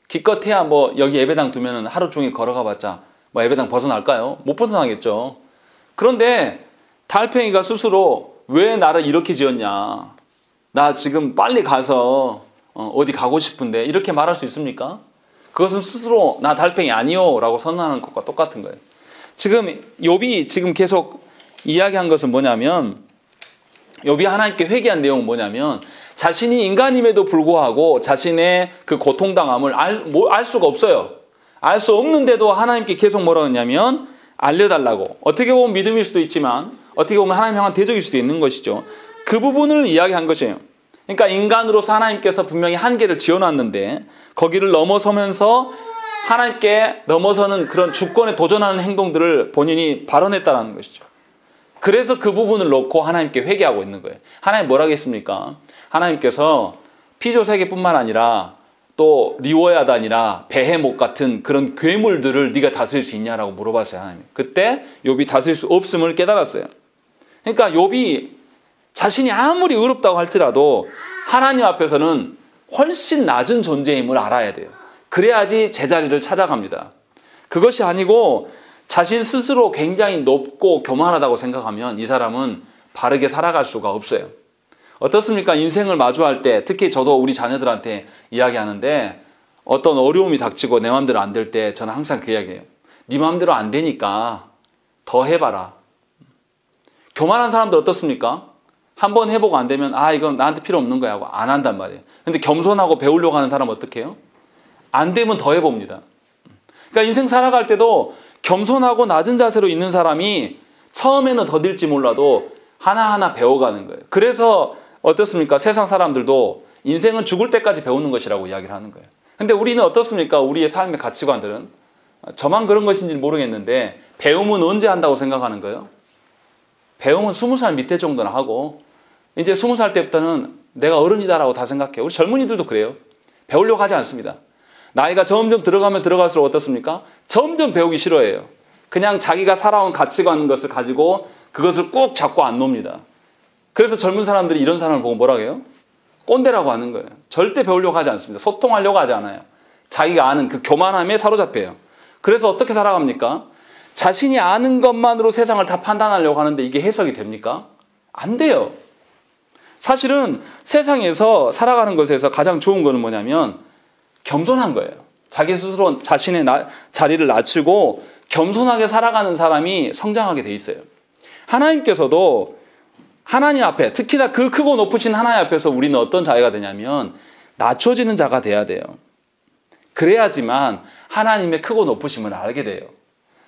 기껏해야 여기 예배당 두면은 하루 종일 걸어가 봤자 예배당 벗어날까요? 못 벗어나겠죠. 그런데 달팽이가 스스로 왜 나를 이렇게 지었냐? 나 지금 빨리 가서 어디 가고 싶은데 이렇게 말할 수 있습니까? 그것은 스스로 나 달팽이 아니요 라고 선언하는 것과 똑같은 거예요. 지금 욥이 지금 계속 이야기한 것은 뭐냐면 욥이 하나님께 회개한 내용은 뭐냐면 자신이 인간임에도 불구하고 자신의 그 고통당함을 알 수가 없어요. 알 수 없는데도 하나님께 계속 뭐라고 했냐면 알려달라고. 어떻게 보면 믿음일 수도 있지만 어떻게 보면 하나님 향한 대적일 수도 있는 것이죠. 그 부분을 이야기한 것이에요. 그러니까 인간으로서 하나님께서 분명히 한계를 지어놨는데 거기를 넘어서면서 하나님께 넘어서는 그런 주권에 도전하는 행동들을 본인이 발언했다는 것이죠. 그래서 그 부분을 놓고 하나님께 회개하고 있는 거예요. 하나님 뭐라고 했습니까? 하나님께서 피조세계뿐만 아니라 또 리워야단이나 베헤못 같은 그런 괴물들을 네가 다스릴 수 있냐라고 물어봤어요. 하나님. 그때 욥이 다스릴 수 없음을 깨달았어요. 그러니까 욥이 자신이 아무리 의롭다고 할지라도 하나님 앞에서는 훨씬 낮은 존재임을 알아야 돼요. 그래야지 제자리를 찾아갑니다. 그것이 아니고 자신 스스로 굉장히 높고 교만하다고 생각하면 이 사람은 바르게 살아갈 수가 없어요. 어떻습니까? 인생을 마주할 때, 특히 저도 우리 자녀들한테 이야기하는데 어떤 어려움이 닥치고 내 마음대로 안 될 때 저는 항상 그 이야기해요. 네 마음대로 안 되니까 더 해봐라. 교만한 사람들 어떻습니까? 한번 해보고 안 되면 이건 나한테 필요 없는 거야 하고 안 한단 말이에요. 근데 겸손하고 배우려고 하는 사람은 어떻게 해요? 안 되면 더 해봅니다. 그러니까 인생 살아갈 때도 겸손하고 낮은 자세로 있는 사람이 처음에는 더딜지 몰라도 하나하나 배워가는 거예요. 그래서 어떻습니까? 세상 사람들도 인생은 죽을 때까지 배우는 것이라고 이야기를 하는 거예요. 근데 우리는 어떻습니까? 우리의 삶의 가치관들은 저만 그런 것인지 모르겠는데 배움은 언제 한다고 생각하는 거예요? 배움은 20살 밑에 정도는 하고 이제 20살 때부터는 내가 어른이다라고 다 생각해요. 우리 젊은이들도 그래요. 배우려고 하지 않습니다. 나이가 점점 들어가면 들어갈수록 어떻습니까? 점점 배우기 싫어해요. 그냥 자기가 살아온 가치관 것을 가지고 그것을 꾹 잡고 안 놉니다. 그래서 젊은 사람들이 이런 사람을 보고 뭐라고 해요? 꼰대라고 하는 거예요. 절대 배우려고 하지 않습니다. 소통하려고 하지 않아요. 자기가 아는 그 교만함에 사로잡혀요. 그래서 어떻게 살아갑니까? 자신이 아는 것만으로 세상을 다 판단하려고 하는데 이게 해석이 됩니까? 안 돼요. 사실은 세상에서 살아가는 것에서 가장 좋은 것은 뭐냐면 겸손한 거예요. 자기 스스로 자신의 자리를 낮추고 겸손하게 살아가는 사람이 성장하게 돼 있어요. 하나님께서도 하나님 앞에, 특히나 그 크고 높으신 하나님 앞에서 우리는 어떤 자가 되냐면 낮춰지는 자가 돼야 돼요. 그래야지만 하나님의 크고 높으심을 알게 돼요.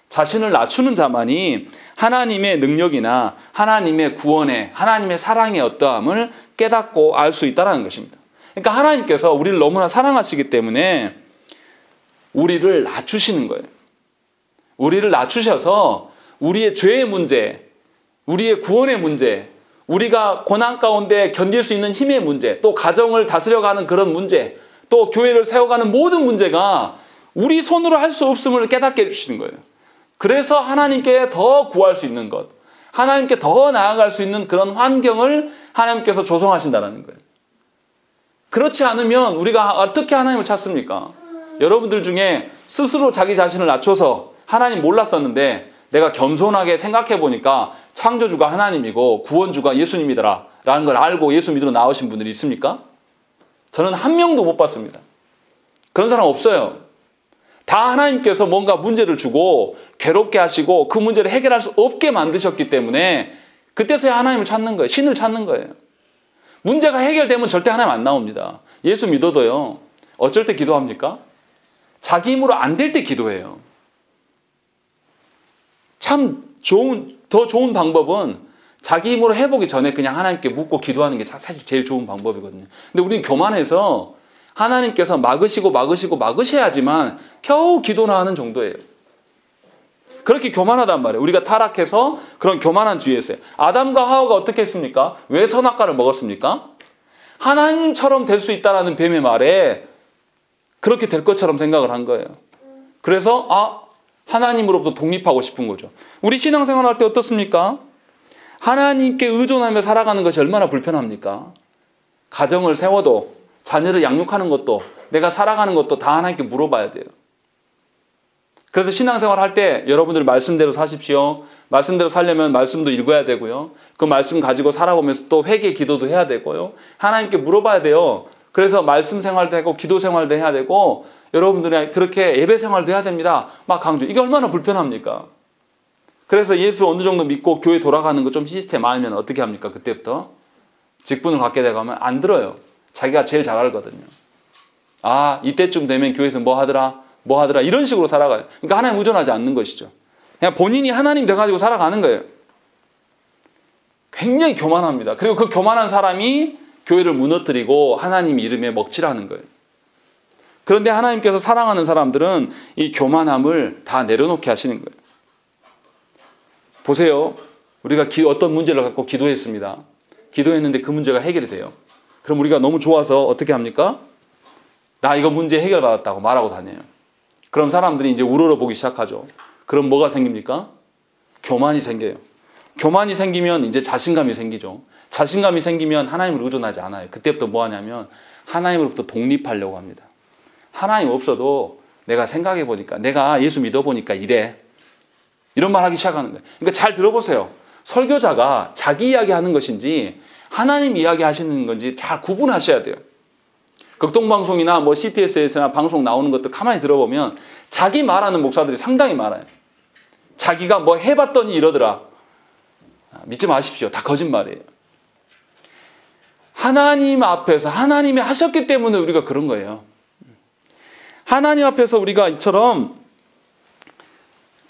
자신을 낮추는 자만이 하나님의 능력이나 하나님의 구원의, 하나님의 사랑의 어떠함을 깨닫고 알 수 있다는 것입니다. 그러니까 하나님께서 우리를 너무나 사랑하시기 때문에 우리를 낮추시는 거예요. 우리를 낮추셔서 우리의 죄의 문제, 우리의 구원의 문제, 우리가 고난 가운데 견딜 수 있는 힘의 문제, 또 가정을 다스려가는 그런 문제, 또 교회를 세워가는 모든 문제가 우리 손으로 할 수 없음을 깨닫게 해주시는 거예요. 그래서 하나님께 더 구할 수 있는 것, 하나님께 더 나아갈 수 있는 그런 환경을 하나님께서 조성하신다는 거예요. 그렇지 않으면 우리가 어떻게 하나님을 찾습니까? 여러분들 중에 스스로 자기 자신을 낮춰서 하나님 몰랐었는데 내가 겸손하게 생각해 보니까 창조주가 하나님이고 구원주가 예수님이더라 라는 걸 알고 예수 믿으러 나오신 분들이 있습니까? 저는 한 명도 못 봤습니다. 그런 사람 없어요. 다 하나님께서 뭔가 문제를 주고 괴롭게 하시고 그 문제를 해결할 수 없게 만드셨기 때문에 그때서야 하나님을 찾는 거예요. 신을 찾는 거예요. 문제가 해결되면 절대 하나님 안 나옵니다. 예수 믿어도요. 어쩔 때 기도합니까? 자기 힘으로 안 될 때 기도해요. 참 더 좋은 방법은 자기 힘으로 해보기 전에 그냥 하나님께 묻고 기도하는 게 사실 제일 좋은 방법이거든요. 근데 우리는 교만해서 하나님께서 막으셔야지만 겨우 기도나 하는 정도예요. 그렇게 교만하단 말이에요. 우리가 타락해서 그런 교만한 주의에 있어요. 아담과 하와가 어떻게 했습니까? 왜 선악과를 먹었습니까? 하나님처럼 될 수 있다라는 뱀의 말에 그렇게 될 것처럼 생각을 한 거예요. 그래서 하나님으로부터 독립하고 싶은 거죠. 우리 신앙생활 할 때 어떻습니까? 하나님께 의존하며 살아가는 것이 얼마나 불편합니까? 가정을 세워도 자녀를 양육하는 것도 내가 살아가는 것도 다 하나님께 물어봐야 돼요. 그래서 신앙생활 할 때 여러분들 말씀대로 사십시오. 말씀대로 살려면 말씀도 읽어야 되고요. 그 말씀 가지고 살아보면서 또 회개 기도도 해야 되고요. 하나님께 물어봐야 돼요. 그래서 말씀 생활도 하고 기도 생활도 해야 되고 여러분들이 그렇게 예배 생활도 해야 됩니다. 막 강조. 이게 얼마나 불편합니까? 그래서 예수 어느 정도 믿고 교회 돌아가는 거 좀 시스템 알면 어떻게 합니까? 그때부터 직분을 갖게 되면 안 들어요. 자기가 제일 잘 알거든요. 이때쯤 되면 교회에서 뭐 하더라 이런 식으로 살아가요. 그러니까 하나님 의존하지 않는 것이죠. 그냥 본인이 하나님 돼가지고 살아가는 거예요. 굉장히 교만합니다. 그리고 그 교만한 사람이 교회를 무너뜨리고 하나님 이름에 먹칠하는 거예요. 그런데 하나님께서 사랑하는 사람들은 이 교만함을 다 내려놓게 하시는 거예요. 보세요. 우리가 어떤 문제를 갖고 기도했습니다. 기도했는데 그 문제가 해결이 돼요. 그럼 우리가 너무 좋아서 어떻게 합니까? 나 이거 문제 해결받았다고 말하고 다녀요. 그럼 사람들이 이제 우러러보기 시작하죠. 그럼 뭐가 생깁니까? 교만이 생겨요. 교만이 생기면 이제 자신감이 생기죠. 자신감이 생기면 하나님을 의존하지 않아요. 그때부터 뭐 하냐면 하나님으로부터 독립하려고 합니다. 하나님 없어도 내가 생각해 보니까 내가 예수 믿어 보니까 이래. 이런 말 하기 시작하는 거예요. 그러니까 잘 들어보세요. 설교자가 자기 이야기하는 것인지 하나님 이야기하시는 건지 잘 구분하셔야 돼요. 극동방송이나 뭐 CTS에서나 방송 나오는 것들 가만히 들어보면 자기 말하는 목사들이 상당히 많아요. 자기가 뭐 해봤더니 이러더라. 믿지 마십시오. 다 거짓말이에요. 하나님 앞에서 하나님이 하셨기 때문에 우리가 그런 거예요. 하나님 앞에서 우리가 이처럼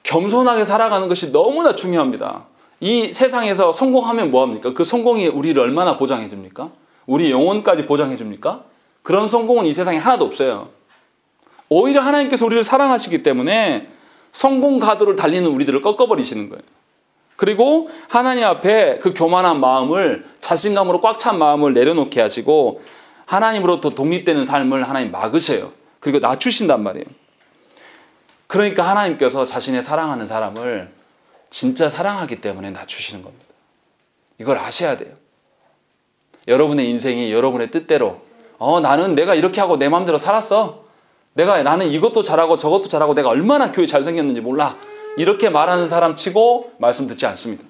겸손하게 살아가는 것이 너무나 중요합니다. 이 세상에서 성공하면 뭐합니까? 그 성공이 우리를 얼마나 보장해 줍니까? 우리 영혼까지 보장해 줍니까? 그런 성공은 이 세상에 하나도 없어요. 오히려 하나님께서 우리를 사랑하시기 때문에 성공 가도를 달리는 우리들을 꺾어버리시는 거예요. 그리고 하나님 앞에 그 교만한 마음을, 자신감으로 꽉 찬 마음을 내려놓게 하시고 하나님으로부터 독립되는 삶을 하나님 막으셔요. 그리고 낮추신단 말이에요. 그러니까 하나님께서 자신의 사랑하는 사람을 진짜 사랑하기 때문에 낮추시는 겁니다. 이걸 아셔야 돼요. 여러분의 인생이 여러분의 뜻대로 나는 내가 이렇게 하고 내 마음대로 살았어. 나는 이것도 잘하고 저것도 잘하고 내가 얼마나 교회 잘생겼는지 몰라. 이렇게 말하는 사람 치고 말씀 듣지 않습니다.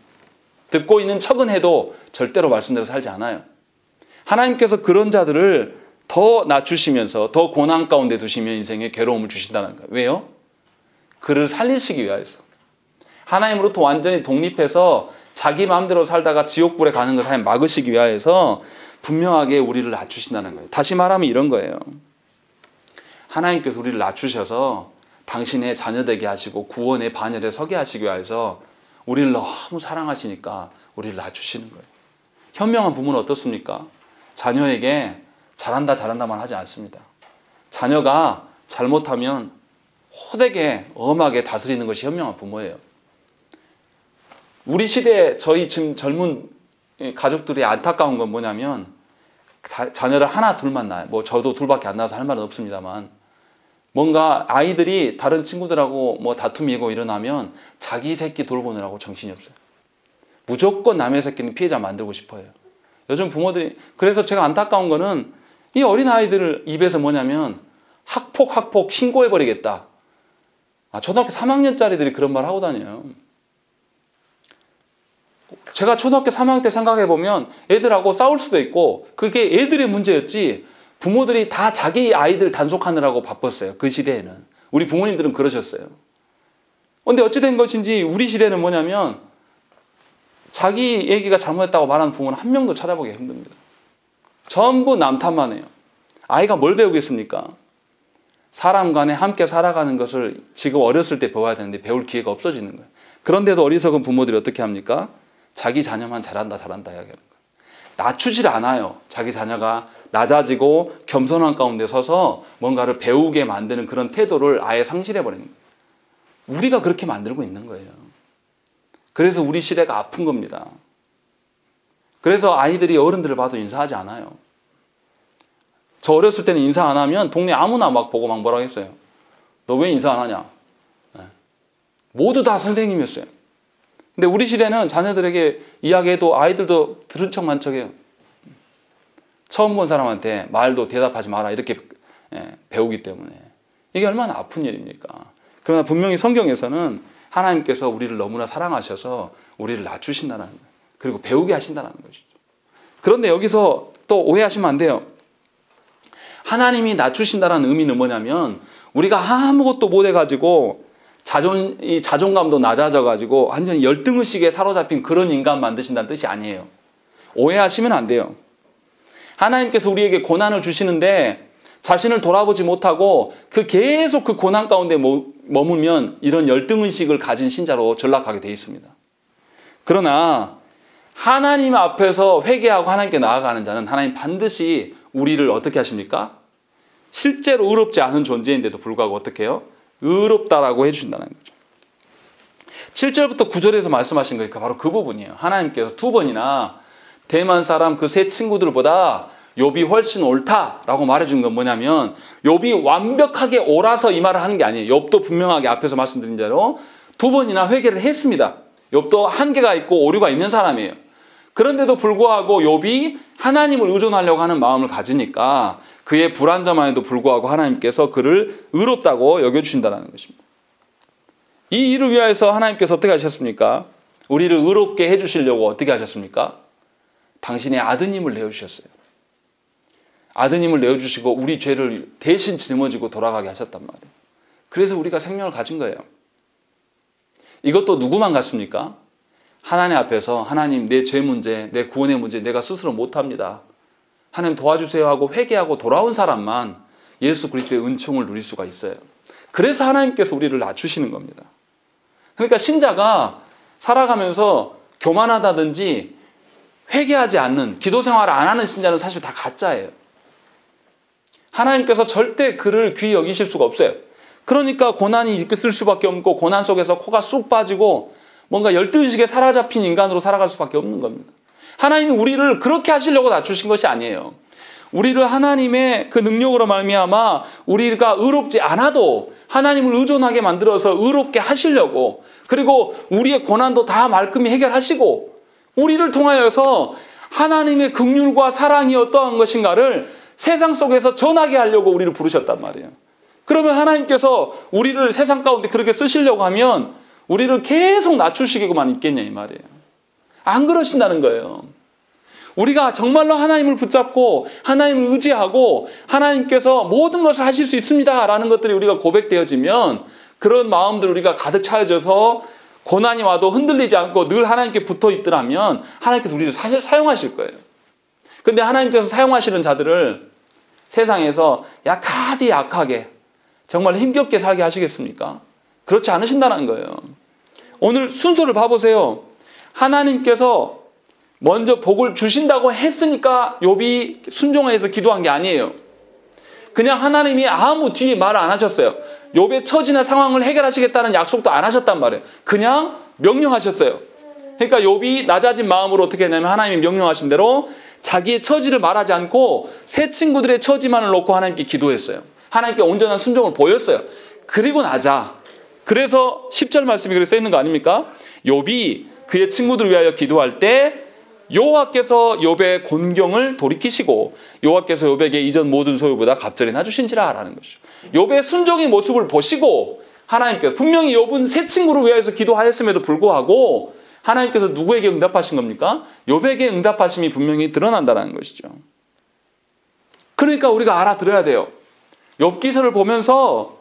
듣고 있는 척은 해도 절대로 말씀대로 살지 않아요. 하나님께서 그런 자들을 더 낮추시면서 더 고난 가운데 두시면 인생에 괴로움을 주신다는 거예요. 왜요? 그를 살리시기 위하여서. 하나님으로부터 완전히 독립해서 자기 마음대로 살다가 지옥불에 가는 것을 하나님 막으시기 위하여서 분명하게 우리를 낮추신다는 거예요. 다시 말하면 이런 거예요. 하나님께서 우리를 낮추셔서 당신의 자녀되게 하시고 구원의 반열에 서게 하시기 위해서 우리를 너무 사랑하시니까 우리를 낮추시는 거예요. 현명한 부모는 어떻습니까? 자녀에게 잘한다만 하지 않습니다. 자녀가 잘못하면 호되게 엄하게 다스리는 것이 현명한 부모예요. 우리 시대에 저희 지금 젊은 가족들이 안타까운 건 뭐냐면 자녀를 하나 둘만 낳아요. 뭐 저도 둘밖에 안 낳아서 할 말은 없습니다만 뭔가 아이들이 다른 친구들하고 뭐 다툼이고 일어나면 자기 새끼 돌보느라고 정신이 없어요. 무조건 남의 새끼는 피해자 만들고 싶어요. 요즘 부모들이. 그래서 제가 안타까운 거는 이 어린 아이들을 입에서 뭐냐면 학폭 신고해버리겠다. 초등학교 3학년짜리들이 그런 말 하고 다녀요. 제가 초등학교 3학년 때 생각해보면 애들하고 싸울 수도 있고 그게 애들의 문제였지 부모들이 다 자기 아이들 단속하느라고 바빴어요. 그 시대에는. 우리 부모님들은 그러셨어요. 그런데 어찌 된 것인지 우리 시대는 뭐냐면 자기 애기가 잘못했다고 말하는 부모는 한 명도 찾아보기 힘듭니다. 전부 남 탓만 해요. 아이가 뭘 배우겠습니까? 사람 간에 함께 살아가는 것을 지금 어렸을 때 배워야 되는데 배울 기회가 없어지는 거예요. 그런데도 어리석은 부모들이 어떻게 합니까? 자기 자녀만 잘한다 이야기하는 거예요. 낮추질 않아요. 자기 자녀가 낮아지고 겸손한 가운데 서서 뭔가를 배우게 만드는 그런 태도를 아예 상실해버리는 거예요. 우리가 그렇게 만들고 있는 거예요. 그래서 우리 시대가 아픈 겁니다. 그래서 아이들이 어른들을 봐도 인사하지 않아요. 저 어렸을 때는 인사 안 하면 동네 아무나 막 보고 막 뭐라고 했어요. 너 왜 인사 안 하냐? 모두 다 선생님이었어요. 근데 우리 시대는 자녀들에게 이야기해도 아이들도 들은 척만 척해요. 처음 본 사람한테 말도 대답하지 마라 이렇게 배우기 때문에 이게 얼마나 아픈 일입니까? 그러나 분명히 성경에서는 하나님께서 우리를 너무나 사랑하셔서 우리를 낮추신다는 거예요. 그리고 배우게 하신다는 것이죠. 그런데 여기서 또 오해하시면 안 돼요. 하나님이 낮추신다는 의미는 뭐냐면 우리가 아무것도 못해가지고 자존감도 낮아져가지고 완전히 열등의식에 사로잡힌 그런 인간 만드신다는 뜻이 아니에요. 오해하시면 안 돼요. 하나님께서 우리에게 고난을 주시는데 자신을 돌아보지 못하고 계속 그 고난 가운데 머물면 이런 열등의식을 가진 신자로 전락하게 되어 있습니다. 그러나 하나님 앞에서 회개하고 하나님께 나아가는 자는 하나님 반드시 우리를 어떻게 하십니까? 실제로 의롭지 않은 존재인데도 불구하고 어떻게 해요? 의롭다라고 해주신다는 거죠. 7절부터 9절에서 말씀하신 거니까 바로 그 부분이에요. 하나님께서 2번이나 대만 사람 그 세 친구들보다 욥이 훨씬 옳다라고 말해준 건 뭐냐면 욥이 완벽하게 옳아서 이 말을 하는 게 아니에요. 욥도 분명하게 앞에서 말씀드린 대로 2번이나 회개를 했습니다. 욥도 한계가 있고 오류가 있는 사람이에요. 그런데도 불구하고 욥이 하나님을 의존하려고 하는 마음을 가지니까 그의 불안정함에도 불구하고 하나님께서 그를 의롭다고 여겨주신다는 것입니다. 이 일을 위하여서 하나님께서 어떻게 하셨습니까? 우리를 의롭게 해주시려고 어떻게 하셨습니까? 당신의 아드님을 내어주셨어요. 아드님을 내어주시고 우리 죄를 대신 짊어지고 돌아가게 하셨단 말이에요. 그래서 우리가 생명을 가진 거예요. 이것도 누구만 같습니까? 하나님 앞에서 하나님 내 죄 문제, 내 구원의 문제 내가 스스로 못합니다. 하나님 도와주세요 하고 회개하고 돌아온 사람만 예수 그리스도의 은총을 누릴 수가 있어요. 그래서 하나님께서 우리를 낮추시는 겁니다. 그러니까 신자가 살아가면서 교만하다든지 회개하지 않는, 기도 생활을 안 하는 신자는 사실 다 가짜예요. 하나님께서 절대 그를 귀히 여기실 수가 없어요. 그러니까 고난이 있을 수밖에 없고 고난 속에서 코가 쑥 빠지고 뭔가 열등식에 사로잡힌 인간으로 살아갈 수밖에 없는 겁니다. 하나님이 우리를 그렇게 하시려고 낮추신 것이 아니에요. 우리를 하나님의 그 능력으로 말미암아 우리가 의롭지 않아도 하나님을 의존하게 만들어서 의롭게 하시려고, 그리고 우리의 고난도 다 말끔히 해결하시고 우리를 통하여서 하나님의 긍휼과 사랑이 어떠한 것인가를 세상 속에서 전하게 하려고 우리를 부르셨단 말이에요. 그러면 하나님께서 우리를 세상 가운데 그렇게 쓰시려고 하면 우리를 계속 낮추시기만 있겠냐 이 말이에요. 안 그러신다는 거예요. 우리가 정말로 하나님을 붙잡고 하나님을 의지하고 하나님께서 모든 것을 하실 수 있습니다 라는 것들이 우리가 고백되어지면 그런 마음들 우리가 가득 차여져서 고난이 와도 흔들리지 않고 늘 하나님께 붙어 있더라면 하나님께서 우리를 사실 사용하실 거예요. 근데 하나님께서 사용하시는 자들을 세상에서 약하게 정말 힘겹게 살게 하시겠습니까? 그렇지 않으신다는 거예요. 오늘 순서를 봐보세요. 하나님께서 먼저 복을 주신다고 했으니까 욥이 순종해서 기도한 게 아니에요. 그냥 하나님이 아무 뒤에 말 안 하셨어요. 욥의 처지나 상황을 해결하시겠다는 약속도 안 하셨단 말이에요. 그냥 명령하셨어요. 그러니까 욥이 낮아진 마음으로 어떻게 했냐면 하나님이 명령하신 대로 자기의 처지를 말하지 않고 세 친구들의 처지만을 놓고 하나님께 기도했어요. 하나님께 온전한 순종을 보였어요. 그리고 나자. 그래서 10절 말씀이 그렇게 써 있는 거 아닙니까? 욥이 그의 친구들을 위하여 기도할 때 여호와께서 욥의 곤경을 돌이키시고 여호와께서 욥에게 이전 모든 소유보다 갑절이 나주신지라 라는 것이죠. 욥의 순종의 모습을 보시고 하나님께서 분명히 욥은 세 친구를 위하여서 기도하였음에도 불구하고 하나님께서 누구에게 응답하신 겁니까? 욥에게 응답하심이 분명히 드러난다는 것이죠. 그러니까 우리가 알아들어야 돼요. 욥기서를 보면서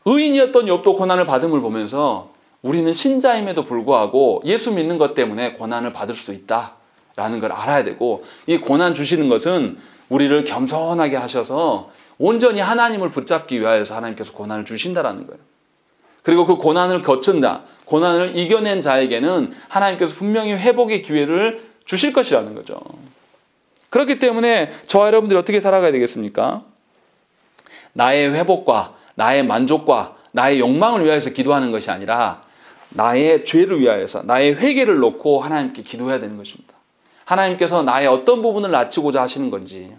의인이었던 욥도 고난을 받음을 보면서 우리는 신자임에도 불구하고 예수 믿는 것 때문에 고난을 받을 수도 있다라는 걸 알아야 되고, 이 고난 주시는 것은 우리를 겸손하게 하셔서 온전히 하나님을 붙잡기 위하여서 하나님께서 고난을 주신다라는 거예요. 그리고 그 고난을 거친다, 고난을 이겨낸 자에게는 하나님께서 분명히 회복의 기회를 주실 것이라는 거죠. 그렇기 때문에 저와 여러분들이 어떻게 살아가야 되겠습니까? 나의 회복과 나의 만족과 나의 욕망을 위하여서 기도하는 것이 아니라 나의 죄를 위하여서 나의 회개를 놓고 하나님께 기도해야 되는 것입니다. 하나님께서 나의 어떤 부분을 낮추고자 하시는 건지,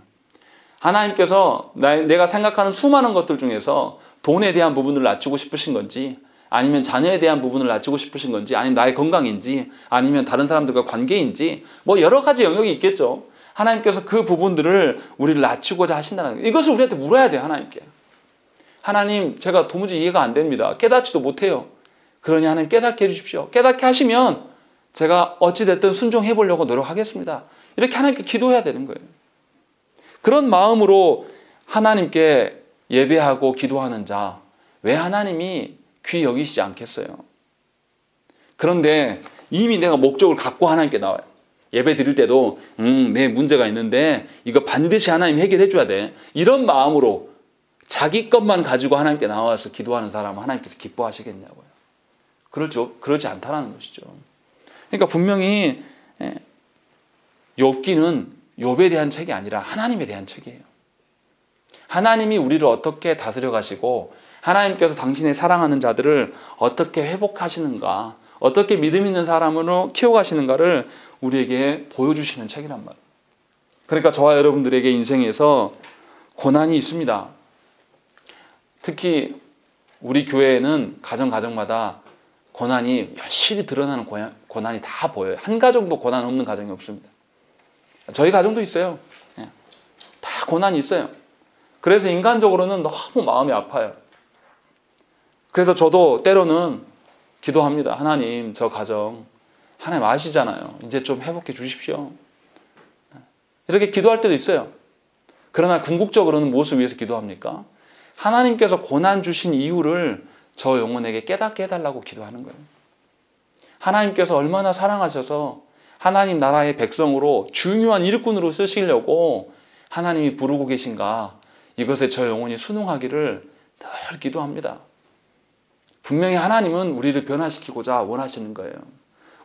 하나님께서 내가 생각하는 수많은 것들 중에서 돈에 대한 부분을 낮추고 싶으신 건지, 아니면 자녀에 대한 부분을 낮추고 싶으신 건지, 아니면 나의 건강인지, 아니면 다른 사람들과 관계인지, 뭐 여러 가지 영역이 있겠죠. 하나님께서 그 부분들을 우리를 낮추고자 하신다는 거예요. 이것을 우리한테 물어야 돼요. 하나님께. 하나님, 제가 도무지 이해가 안 됩니다. 깨닫지도 못해요. 그러니 하나님 깨닫게 해주십시오. 깨닫게 하시면 제가 어찌됐든 순종해 보려고 노력하겠습니다. 이렇게 하나님께 기도해야 되는 거예요. 그런 마음으로 하나님께 예배하고 기도하는 자, 왜 하나님이 귀히 여기시지 않겠어요? 그런데 이미 내가 목적을 갖고 하나님께 나와요. 예배 드릴 때도 내 문제가 있는데 이거 반드시 하나님 해결해 줘야 돼. 이런 마음으로 자기 것만 가지고 하나님께 나와서 기도하는 사람은 하나님께서 기뻐하시겠냐고요. 그렇지 않다라는 것이죠. 그러니까 분명히 욥기는 욥에 대한 책이 아니라 하나님에 대한 책이에요. 하나님이 우리를 어떻게 다스려 가시고 하나님께서 당신의 사랑하는 자들을 어떻게 회복하시는가, 어떻게 믿음 있는 사람으로 키워가시는가를 우리에게 보여주시는 책이란 말이에요. 그러니까 저와 여러분들에게 인생에서 고난이 있습니다. 특히 우리 교회에는 가정마다 고난이 여실히 드러나는 고난이 다 보여요. 한 가정도 고난 없는 가정이 없습니다. 저희 가정도 있어요. 다 고난이 있어요. 그래서 인간적으로는 너무 마음이 아파요. 그래서 저도 때로는 기도합니다. 하나님, 저 가정 하나님 아시잖아요. 이제 좀 회복해 주십시오. 이렇게 기도할 때도 있어요. 그러나 궁극적으로는 무엇을 위해서 기도합니까? 하나님께서 고난 주신 이유를 저 영혼에게 깨닫게 해달라고 기도하는 거예요. 하나님께서 얼마나 사랑하셔서 하나님 나라의 백성으로 중요한 일꾼으로 쓰시려고 하나님이 부르고 계신가, 이것에 저 영혼이 순응하기를 늘 기도합니다. 분명히 하나님은 우리를 변화시키고자 원하시는 거예요.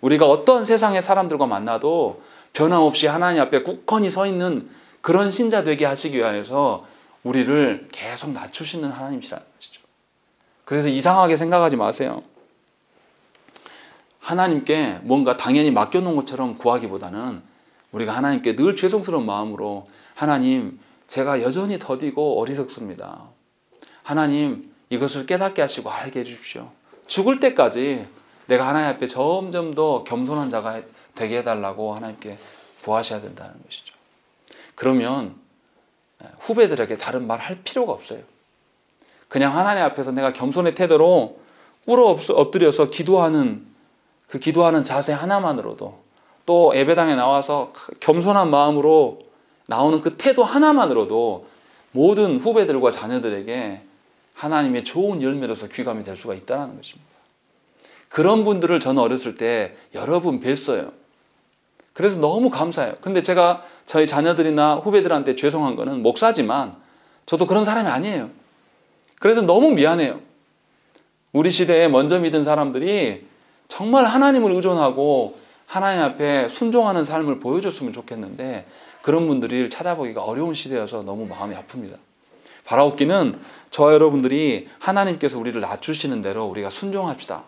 우리가 어떤 세상의 사람들과 만나도 변함없이 하나님 앞에 굳건히 서 있는 그런 신자 되게 하시기 위해서 우리를 계속 낮추시는 하나님이시라는 것이죠. 그래서 이상하게 생각하지 마세요. 하나님께 뭔가 당연히 맡겨놓은 것처럼 구하기보다는 우리가 하나님께 늘 죄송스러운 마음으로, 하나님, 제가 여전히 더디고 어리석습니다. 하나님, 이것을 깨닫게 하시고 알게 해주십시오. 죽을 때까지 내가 하나님 앞에 점점 더 겸손한 자가 되게 해달라고 하나님께 구하셔야 된다는 것이죠. 그러면 후배들에게 다른 말 할 필요가 없어요. 그냥 하나님 앞에서 내가 겸손의 태도로 꿇어 엎드려서 기도하는 그 기도하는 자세 하나만으로도, 또 예배당에 나와서 겸손한 마음으로 나오는 그 태도 하나만으로도 모든 후배들과 자녀들에게 하나님의 좋은 열매로서 귀감이 될 수가 있다는 것입니다. 그런 분들을 저는 어렸을 때 여러 분 뵀어요. 그래서 너무 감사해요. 근데 제가 저희 자녀들이나 후배들한테 죄송한 거는, 목사지만 저도 그런 사람이 아니에요. 그래서 너무 미안해요. 우리 시대에 먼저 믿은 사람들이 정말 하나님을 의존하고 하나님 앞에 순종하는 삶을 보여줬으면 좋겠는데, 그런 분들을 찾아보기가 어려운 시대여서 너무 마음이 아픕니다. 바라옵기는 저와 여러분들이 하나님께서 우리를 낮추시는 대로 우리가 순종합시다.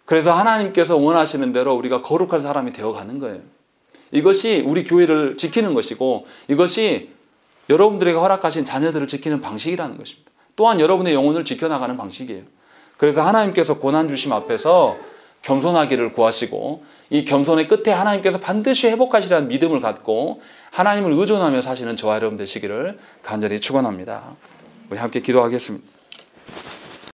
그래서 하나님께서 원하시는 대로 우리가 거룩한 사람이 되어가는 거예요. 이것이 우리 교회를 지키는 것이고, 이것이 여러분들에게 허락하신 자녀들을 지키는 방식이라는 것입니다. 또한 여러분의 영혼을 지켜나가는 방식이에요. 그래서 하나님께서 고난 주심 앞에서 겸손하기를 구하시고, 이 겸손의 끝에 하나님께서 반드시 회복하시라는 믿음을 갖고 하나님을 의존하며 사시는 저와 여러분 되시기를 간절히 축원합니다. 우리 함께 기도하겠습니다.